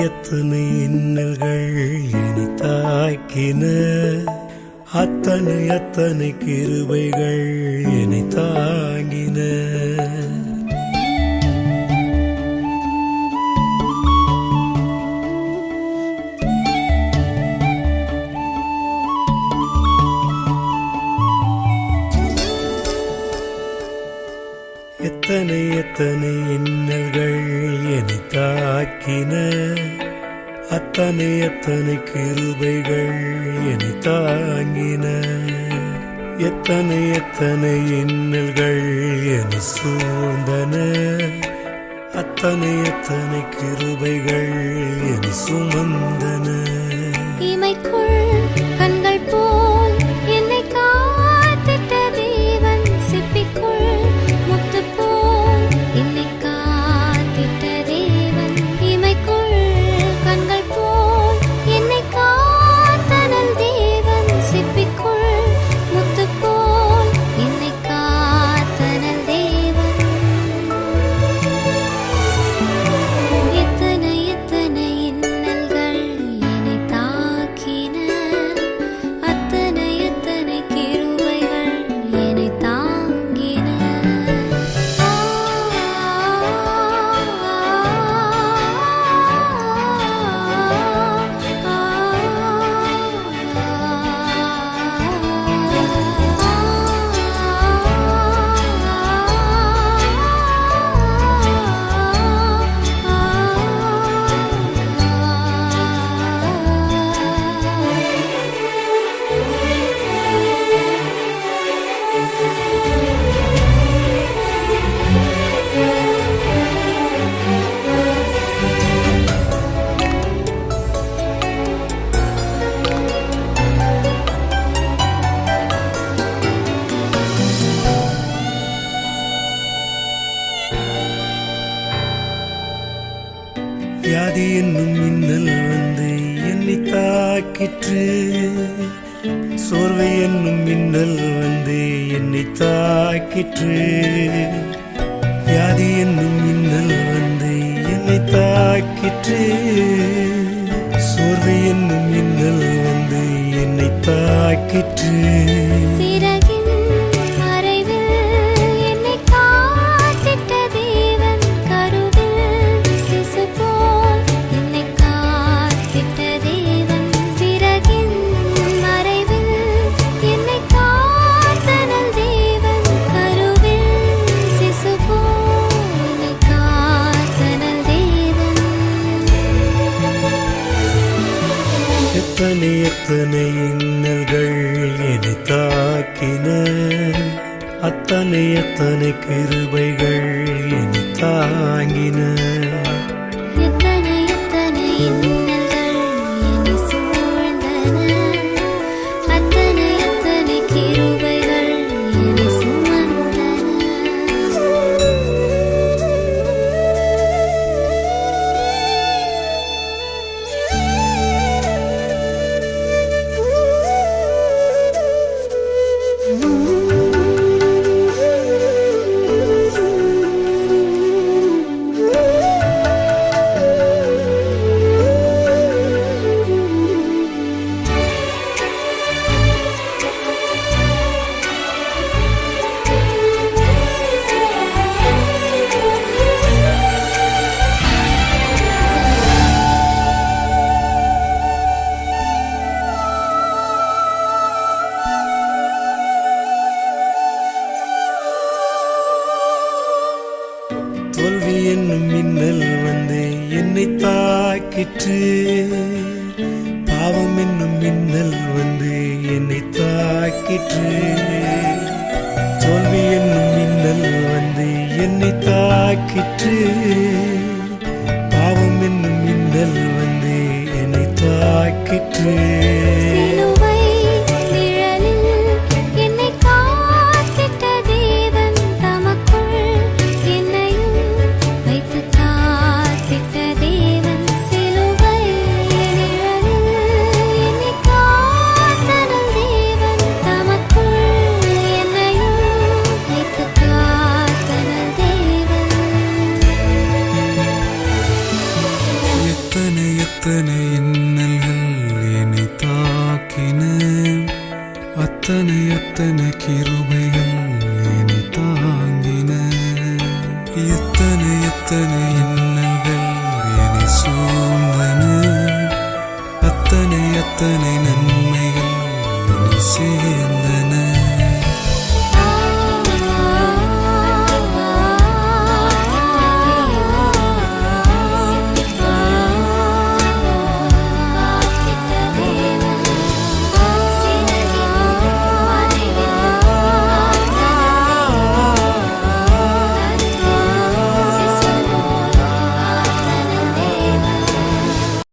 எத்தனை இன்னல்கள் என்னை தாக்கின, அத்தனை கிருபைகள் என்னை தாங்கின. எத்தனை இன்னல்கள் என்னை தாக்கின, அத்தனை கிருபைகள் என்னை தாங்கின. எத்தனை இன்னல்கள் என்னை சூழ்ந்தன, அத்தனை கிருபைகள் என்னை சுமந்தன. இமைக்குள் கண்கள் போல் என்னை காத்திட்ட தேவன், சிப்பிக்குள் முத்து போல் என்னை காத்திட்ட தேவன். இமைக்குள் கண்கள் போல் என்னை காத்தனல் தேவன், சிப்பிக்குள் முத்து போல் என்னை காத்தனல் தேவன். எத்தனை இன்னல்கள் என்னை தாக்கின, அத்தனை கிருபைகள் என்னை தாங்கின. வியாதி என்னும் மின்னல் வந்து என்னை தாக்கிற்று, சோர்வை என்னும் மின்னல் வந்து என்னை தாக்கிற்று. வியாதி என்னும் மின்னல் வந்து என்னை தாக்கிற்று, சோர்வை என்னும் மின்னல் வந்து என்னை தாக்கிற்று. சிறகின் மறைவில் என்னை காத்திட்ட தேவன், கருவில் சிசு போல் என்னை காத்திட்ட தேவன். சிறகின் மறைவில் என்னை காத்தனல் தேவன், கருவில் சிசு போல் என்னை காத்தனல் தேவன். எத்தனை இன்னல்கள் என்னை தாக்கின, அத்தனை கிருபைகள் என்னை தாங்கின. எத்தனை இன்னல்கள் என்னை சூழ்ந்தன, அத்தனை கிருபைகள் என்னை சுமந்தன. தோல்வி என்னும் மின்னல் வந்து என்னை தாக்கிற்று, பாவம் என்னும் மின்னல் வந்து என்னை தாக்கிற்று. தோல்வி என்னும் மின்னல் வந்து என்னை தாக்கிற்று, பாவம் என்னும் மின்னல் வந்து என்னை தாக்கிற்று. சிலுவை நிழலில் என்னை காத்திட்ட தேவன், தமக்குள் என்னையும் வைத்து காத்திட்ட தேவன். சிலுவை நிழலில் என்னை காத்தனல் தேவன், தமக்குள் என்னையும் வைத்து காத்தனல் தேவன். எத்தனை எத்தனை இன்னல்கள் என்னை தாக்கின, அத்தனை அத்தனை கிருபைகள் என்னை தாங்கின. எத்தனை எத்தனை இன்னல்கள் என்னை சூழ்ந்தன, அத்தனை அத்தனை